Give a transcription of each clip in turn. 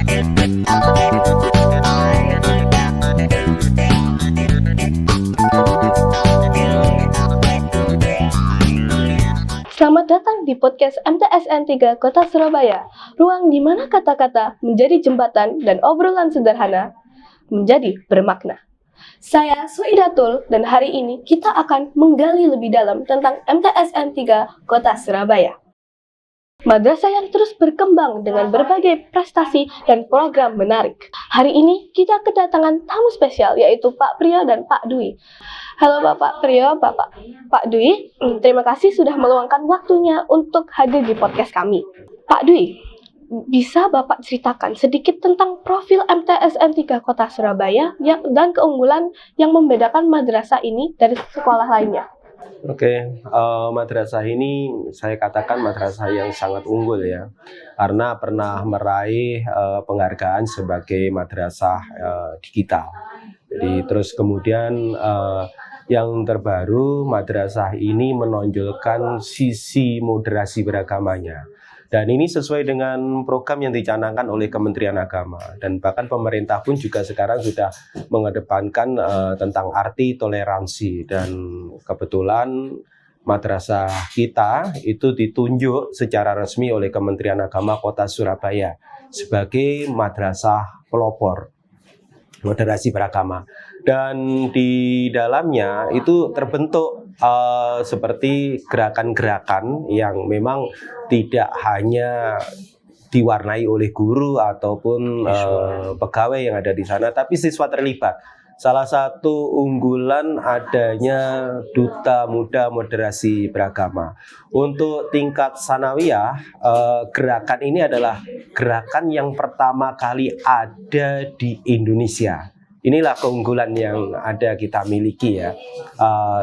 Selamat datang di podcast MTSN 3 Kota Surabaya, ruang di mana kata-kata menjadi jembatan dan obrolan sederhana menjadi bermakna. Saya Suidatul dan hari ini kita akan menggali lebih dalam tentang MTSN 3 Kota Surabaya. Madrasah yang terus berkembang dengan berbagai prestasi dan program menarik. Hari ini kita kedatangan tamu spesial yaitu Pak Priyo dan Pak Dwi. Halo Bapak Priyo, Pak Dwi, terima kasih sudah meluangkan waktunya untuk hadir di podcast kami. Pak Dwi, bisa Bapak ceritakan sedikit tentang profil MTSN 3 Kota Surabaya dan keunggulan yang membedakan madrasah ini dari sekolah lainnya? Oke, madrasah ini saya katakan madrasah yang sangat unggul ya, karena pernah meraih penghargaan sebagai madrasah digital. Jadi terus kemudian yang terbaru madrasah ini menonjolkan sisi moderasi beragamanya. Dan ini sesuai dengan program yang dicanangkan oleh Kementerian Agama. Dan bahkan pemerintah pun juga sekarang sudah mengedepankan tentang arti toleransi. Dan kebetulan madrasah kita itu ditunjuk secara resmi oleh Kementerian Agama Kota Surabaya sebagai madrasah pelopor moderasi beragama. Dan di dalamnya itu terbentuk seperti gerakan-gerakan yang memang tidak hanya diwarnai oleh guru ataupun pegawai yang ada di sana, tapi siswa terlibat. Salah satu unggulan adanya Duta Muda Moderasi Beragama. Untuk tingkat sanawiyah, gerakan ini adalah gerakan yang pertama kali ada di Indonesia. Inilah keunggulan yang ada kita miliki ya.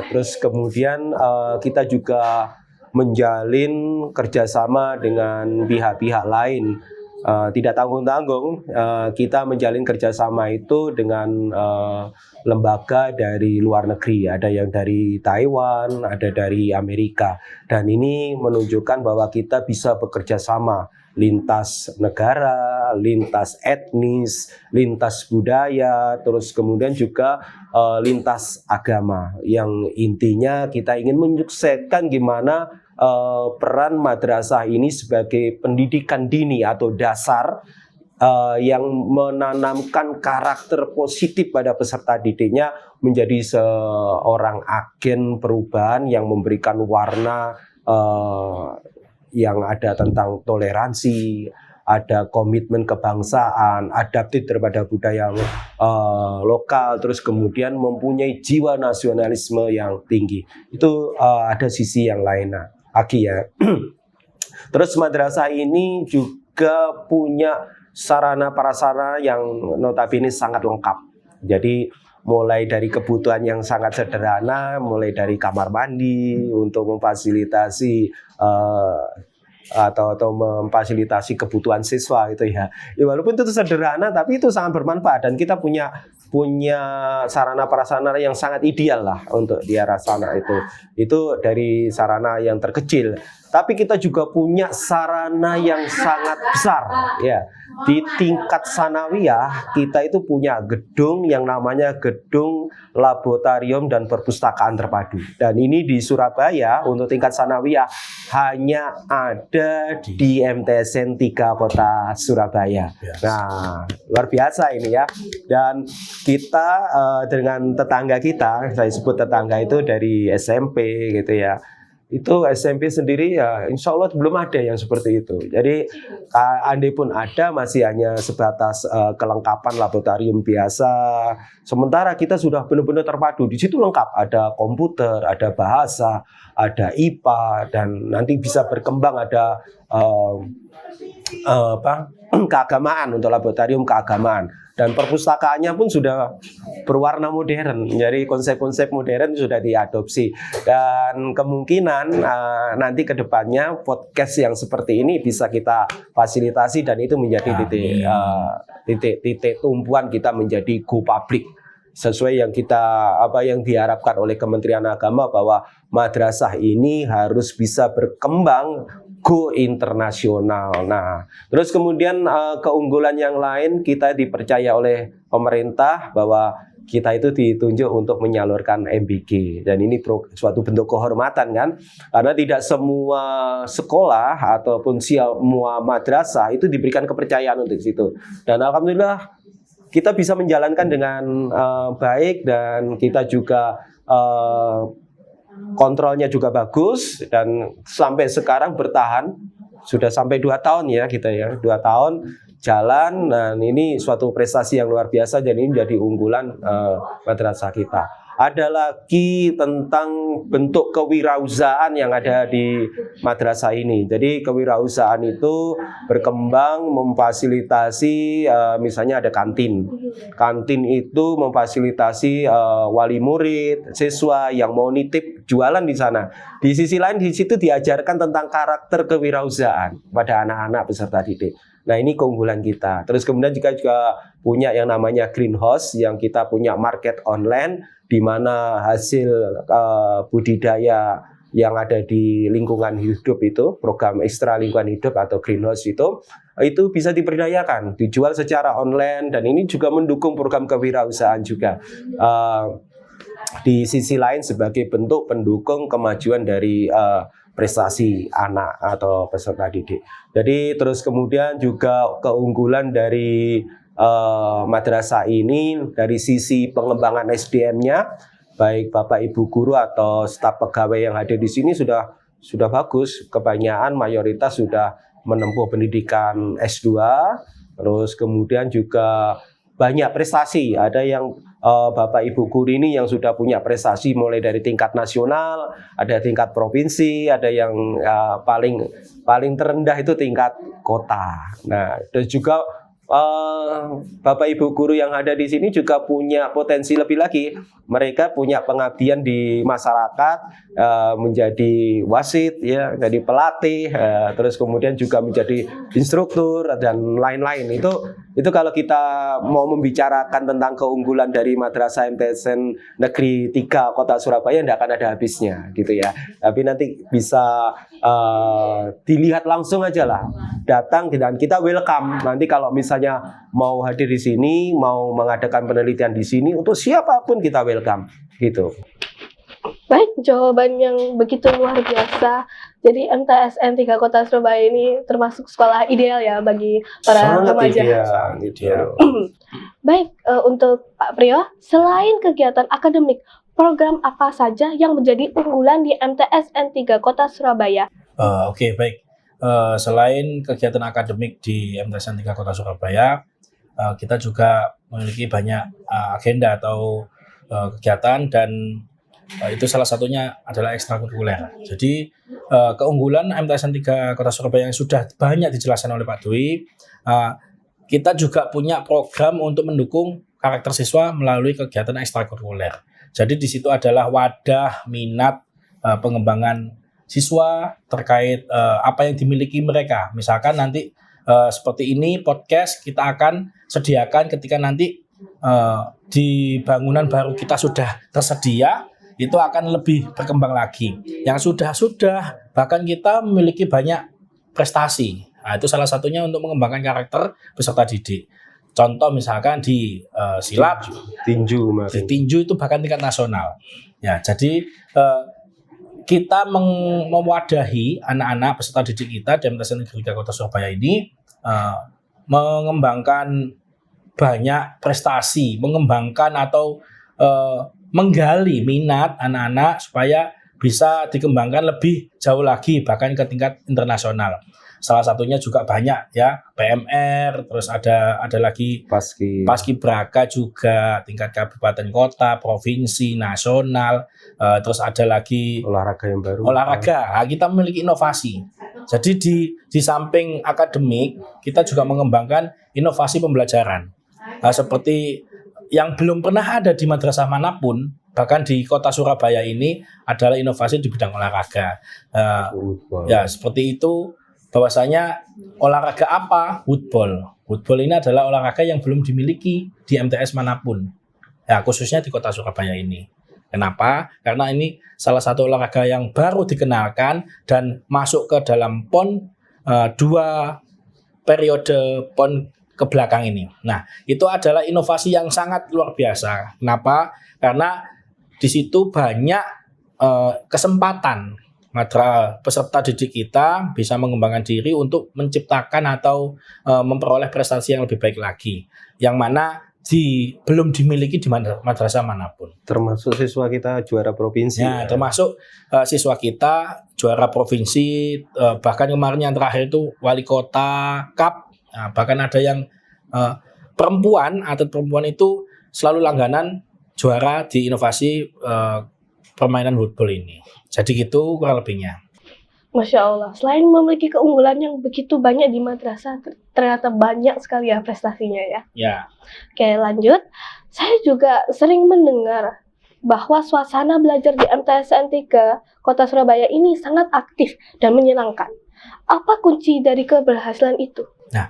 Terus kemudian kita juga menjalin kerjasama dengan pihak-pihak lain. Tidak tanggung-tanggung kita menjalin kerjasama itu dengan lembaga dari luar negeri. Ada yang dari Taiwan, ada dari Amerika. Dan ini menunjukkan bahwa kita bisa bekerja sama lintas negara, lintas etnis, lintas budaya, terus kemudian juga lintas agama. Yang intinya kita ingin menyukseskan gimana peran madrasah ini sebagai pendidikan dini atau dasar yang menanamkan karakter positif pada peserta didiknya menjadi seorang agen perubahan yang memberikan warna yang ada tentang toleransi, ada komitmen kebangsaan, adaptif terhadap budaya lokal, terus kemudian mempunyai jiwa nasionalisme yang tinggi. Itu ada sisi yang lain lagi ya. Terus madrasah ini juga punya sarana prasarana yang notabene sangat lengkap. Jadi mulai dari kebutuhan yang sangat sederhana, mulai dari kamar mandi untuk memfasilitasi atau memfasilitasi kebutuhan siswa gitu ya. Walaupun itu sederhana tapi itu sangat bermanfaat dan kita punya sarana prasarana yang sangat ideal lah untuk di arah sana itu. Itu dari sarana yang terkecil. Tapi kita juga punya sarana yang sangat besar ya. Di tingkat sanawiyah kita itu punya gedung yang namanya Gedung Laboratorium dan Perpustakaan Terpadu. Dan ini di Surabaya untuk tingkat sanawiyah hanya ada di MTSN 3 Kota Surabaya. Nah, luar biasa ini ya. Dan kita dengan tetangga kita, saya sebut tetangga itu dari SMP gitu ya. Itu SMP sendiri ya insya Allah belum ada yang seperti itu. Jadi andai pun ada masih hanya sebatas kelengkapan laboratorium biasa. Sementara kita sudah benar-benar terpadu. Di situ lengkap, ada komputer, ada bahasa, ada IPA, dan nanti bisa berkembang ada keagamaan untuk laboratorium keagamaan. Dan perpustakaannya pun sudah berwarna modern, jadi konsep-konsep modern sudah diadopsi. Dan kemungkinan nanti ke depannya podcast yang seperti ini bisa kita fasilitasi dan itu menjadi titik tumpuan kita menjadi go public. Sesuai yang yang diharapkan oleh Kementerian Agama bahwa madrasah ini harus bisa berkembang go internasional. Nah, terus kemudian keunggulan yang lain, kita dipercaya oleh pemerintah bahwa kita itu ditunjuk untuk menyalurkan MBG, dan ini suatu bentuk kehormatan kan, karena tidak semua sekolah ataupun semua madrasah itu diberikan kepercayaan untuk situ. Dan alhamdulillah kita bisa menjalankan dengan baik, dan kita juga kontrolnya juga bagus, dan sampai sekarang bertahan sudah sampai 2 tahun ya kita ya, 2 tahun jalan, dan ini suatu prestasi yang luar biasa, dan ini menjadi unggulan madrasah kita. Ada lagi tentang bentuk kewirausahaan yang ada di madrasah ini. Jadi kewirausahaan itu berkembang memfasilitasi, misalnya ada kantin. Kantin itu memfasilitasi wali murid, siswa yang mau nitip jualan di sana. Di sisi lain di situ diajarkan tentang karakter kewirausahaan pada anak-anak peserta didik. Nah, ini keunggulan kita. Terus kemudian juga punya yang namanya greenhouse, yang kita punya market online, di mana hasil budidaya yang ada di lingkungan hidup itu, program ekstra lingkungan hidup atau greenhouse itu bisa diberdayakan, dijual secara online, dan ini juga mendukung program kewirausahaan juga. Di sisi lain sebagai bentuk pendukung kemajuan dari prestasi anak atau peserta didik. Jadi terus kemudian juga keunggulan dari madrasah ini dari sisi pengembangan SDM-nya, baik Bapak Ibu guru atau staf pegawai yang ada di sini sudah bagus. Kebanyakan mayoritas sudah menempuh pendidikan S2, terus kemudian juga banyak prestasi. Ada yang Bapak Ibu guru ini yang sudah punya prestasi mulai dari tingkat nasional, ada tingkat provinsi, ada yang paling terendah itu tingkat kota. Nah, dan juga Bapak Ibu guru yang ada di sini juga punya potensi lebih lagi. Mereka punya pengabdian di masyarakat, menjadi wasit, ya, jadi pelatih, terus kemudian juga menjadi instruktur dan lain-lain. Itu kalau kita mau membicarakan tentang keunggulan dari Madrasah MTSN Negeri 3 Kota Surabaya, tidak akan ada habisnya, gitu ya. Tapi nanti bisa dilihat langsung aja lah, datang dan kita welcome. Nanti kalau misalnya mau hadir di sini, mau mengadakan penelitian di sini, untuk siapapun kita welcome, gitu. Baik, jawaban yang begitu luar biasa. Jadi MTSN 3 Kota Surabaya ini termasuk sekolah ideal ya bagi para remaja. Ideal. Baik, untuk Pak Priyo, selain kegiatan akademik, program apa saja yang menjadi unggulan di MTSN 3 Kota Surabaya? Oke, baik. Selain kegiatan akademik di MTSN 3 Kota Surabaya, kita juga memiliki banyak agenda atau kegiatan, dan itu salah satunya adalah ekstrakurikuler. Jadi keunggulan MTSN 3 Kota Surabaya yang sudah banyak dijelaskan oleh Pak Dwi, kita juga punya program untuk mendukung karakter siswa melalui kegiatan ekstrakurikuler. Jadi di situ adalah wadah minat pengembangan siswa terkait apa yang dimiliki mereka. Misalkan nanti seperti ini podcast kita akan sediakan ketika nanti di bangunan baru kita sudah tersedia, itu akan lebih berkembang lagi. Yang sudah bahkan kita memiliki banyak prestasi. Nah, itu salah satunya untuk mengembangkan karakter peserta didik. Contoh misalkan di silat, tinju itu bahkan tingkat nasional. Ya, jadi kita mewadahi anak-anak peserta didik kita di MTSN Negeri 3 Kota Surabaya ini mengembangkan banyak prestasi, mengembangkan atau menggali minat anak-anak supaya bisa dikembangkan lebih jauh lagi bahkan ke tingkat internasional. Salah satunya juga banyak ya, PMR, terus ada lagi Paskibraka juga tingkat kabupaten kota, provinsi, nasional, terus ada lagi olahraga yang baru. Nah, kita memiliki inovasi. Jadi di samping akademik, kita juga mengembangkan inovasi pembelajaran. Seperti yang belum pernah ada di madrasah manapun, bahkan di kota Surabaya ini adalah inovasi di bidang olahraga. Ya, seperti itu. Bahwasanya olahraga apa? Woodball. Woodball ini adalah olahraga yang belum dimiliki di MTS manapun. Ya, khususnya di kota Surabaya ini. Kenapa? Karena ini salah satu olahraga yang baru dikenalkan dan masuk ke dalam PON 2 periode PON ke belakang ini. Nah, itu adalah inovasi yang sangat luar biasa. Kenapa? Karena di situ banyak kesempatan peserta didik kita bisa mengembangkan diri untuk menciptakan atau memperoleh prestasi yang lebih baik lagi, yang mana belum dimiliki di madrasah manapun. Termasuk siswa kita juara provinsi. Ya, termasuk siswa kita juara provinsi, bahkan kemarin yang terakhir itu wali kota, cup. Nah, bahkan ada yang atlet perempuan itu selalu langganan juara di inovasi permainan football ini. Jadi gitu kurang lebihnya. Masya Allah, selain memiliki keunggulan yang begitu banyak di madrasah, ternyata banyak sekali ya prestasinya ya. Ya. Oke, lanjut. Saya juga sering mendengar bahwa suasana belajar di MTSN 3 Kota Surabaya ini sangat aktif dan menyenangkan. Apa kunci dari keberhasilan itu? Nah,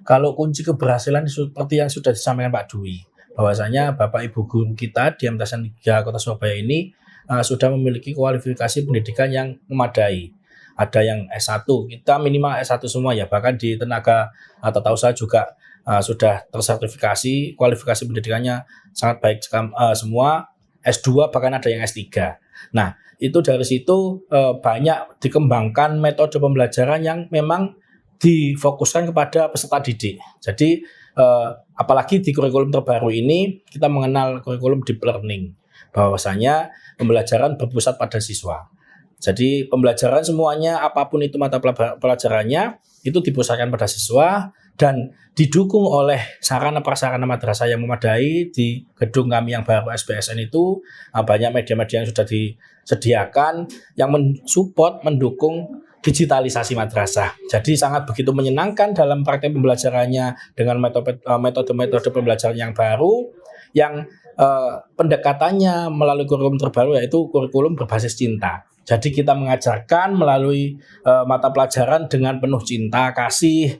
kalau kunci keberhasilan seperti yang sudah disampaikan Pak Dwi, bahwasanya Bapak Ibu guru kita di MTSN 3 Kota Surabaya ini sudah memiliki kualifikasi pendidikan yang memadai. Ada yang S1, kita minimal S1 semua ya, bahkan di tenaga tata usaha juga sudah tersertifikasi, kualifikasi pendidikannya sangat baik semua, S2 bahkan ada yang S3. Nah, itu dari situ banyak dikembangkan metode pembelajaran yang memang difokuskan kepada peserta didik. Jadi apalagi di kurikulum terbaru ini kita mengenal kurikulum deep learning, bahwasanya pembelajaran berpusat pada siswa. Jadi pembelajaran semuanya, apapun itu mata pelajarannya, itu dipusatkan pada siswa dan didukung oleh sarana-prasarana madrasah yang memadai. Di gedung kami yang baru SBSN itu banyak media-media yang sudah disediakan yang mensupport, mendukung digitalisasi madrasah. Jadi sangat begitu menyenangkan dalam praktek pembelajarannya dengan metode-metode pembelajaran yang baru, yang pendekatannya melalui kurikulum terbaru yaitu kurikulum berbasis cinta. Jadi kita mengajarkan melalui mata pelajaran dengan penuh cinta, kasih,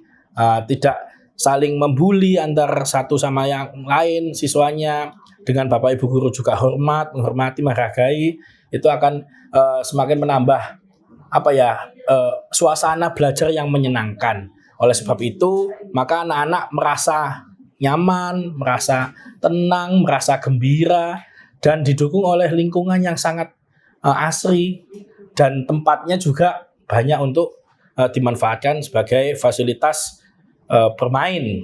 tidak saling membuli antar satu sama yang lain siswanya, dengan Bapak Ibu guru juga menghormati, menghargai, itu akan semakin menambah suasana belajar yang menyenangkan. Oleh sebab itu, maka anak-anak merasa nyaman, merasa tenang, merasa gembira, dan didukung oleh lingkungan yang sangat asri, dan tempatnya juga banyak untuk dimanfaatkan sebagai fasilitas bermain.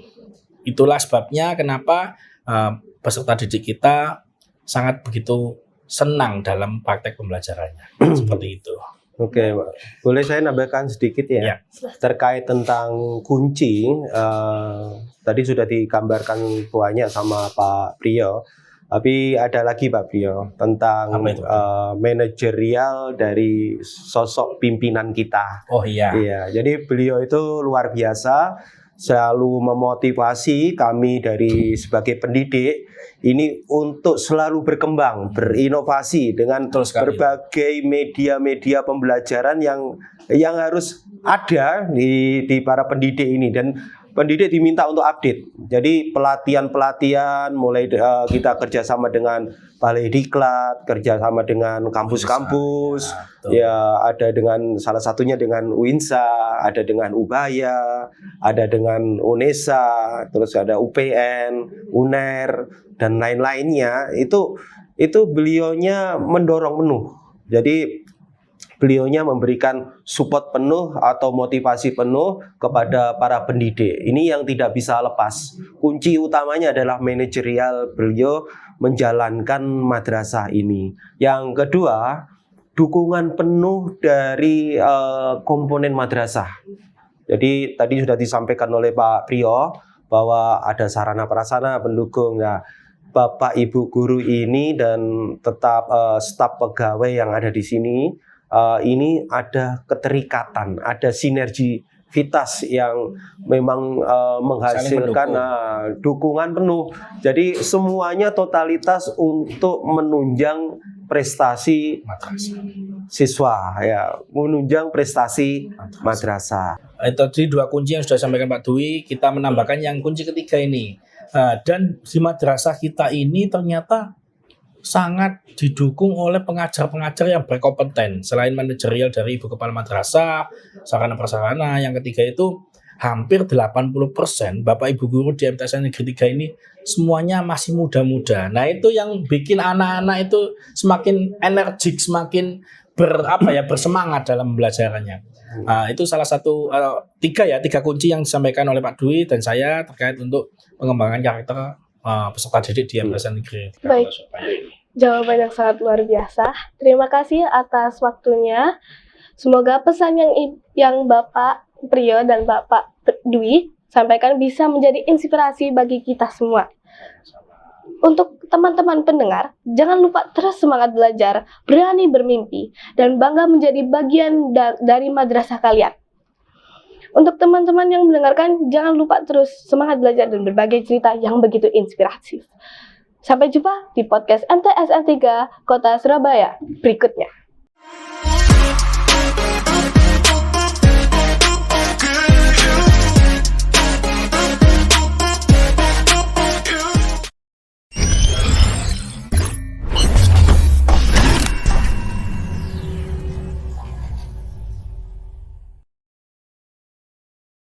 Itulah sebabnya kenapa peserta didik kita sangat begitu senang dalam praktek pembelajarannya. Seperti itu. Oke, boleh saya nambahkan sedikit ya, Ya. Terkait tentang kunci. Tadi sudah digambarkan banyak sama Pak Priyo, tapi ada lagi Pak Priyo tentang Apa itu? manajerial dari sosok pimpinan kita. Oh iya. Iya, jadi beliau itu luar biasa, selalu memotivasi kami sebagai pendidik ini untuk selalu berkembang, berinovasi dengan Betul sekali. berbagai media-media pembelajaran yang harus ada di para pendidik ini, dan pendidik diminta untuk update. Jadi pelatihan mulai kita kerjasama dengan Balai Diklat, kerjasama dengan kampus-kampus, ya ada dengan salah satunya dengan UINSA, ada dengan Ubaya, ada dengan UNESA, terus ada UPN, UNER dan lain-lainnya. Itu beliaunya mendorong penuh. Jadi beliaunya memberikan support penuh atau motivasi penuh kepada para pendidik. Ini yang tidak bisa lepas. Kunci utamanya adalah manajerial beliau menjalankan madrasah ini. Yang kedua, dukungan penuh dari komponen madrasah. Jadi tadi sudah disampaikan oleh Pak Priyo bahwa ada sarana prasarana pendukung. Nah, Bapak Ibu guru ini dan tetap staf pegawai yang ada di sini, ini ada keterikatan, ada sinergivitas yang memang menghasilkan dukungan penuh. Jadi semuanya totalitas untuk menunjang prestasi siswa, ya, menunjang prestasi madrasah. Itu tadi dua kunci yang sudah disampaikan Pak Dwi. Kita menambahkan yang kunci ketiga ini. Dan di madrasah kita ini ternyata sangat didukung oleh pengajar-pengajar yang berkompeten. Selain manajerial dari Ibu Kepala Madrasah, sarana prasarana, yang ketiga itu hampir 80% Bapak Ibu guru di MTSN Negeri 3 ini semuanya masih muda-muda. Nah, itu yang bikin anak-anak itu semakin energik, semakin bersemangat dalam pembelajarannya. Nah, itu salah satu tiga kunci yang disampaikan oleh Pak Dwi dan saya terkait untuk pengembangan karakter peserta didik di MTSN Negeri 3 Baik. Kota Surabaya ini. Jawaban yang sangat luar biasa. Terima kasih atas waktunya. Semoga pesan yang Bapak Priyo dan Bapak Dwi sampaikan bisa menjadi inspirasi bagi kita semua. Untuk teman-teman pendengar, jangan lupa terus semangat belajar, berani bermimpi, dan bangga menjadi bagian dari madrasah kalian. Untuk teman-teman yang mendengarkan, jangan lupa terus semangat belajar dan berbagi cerita yang begitu inspiratif. Sampai jumpa di podcast MTSN 3 Kota Surabaya berikutnya.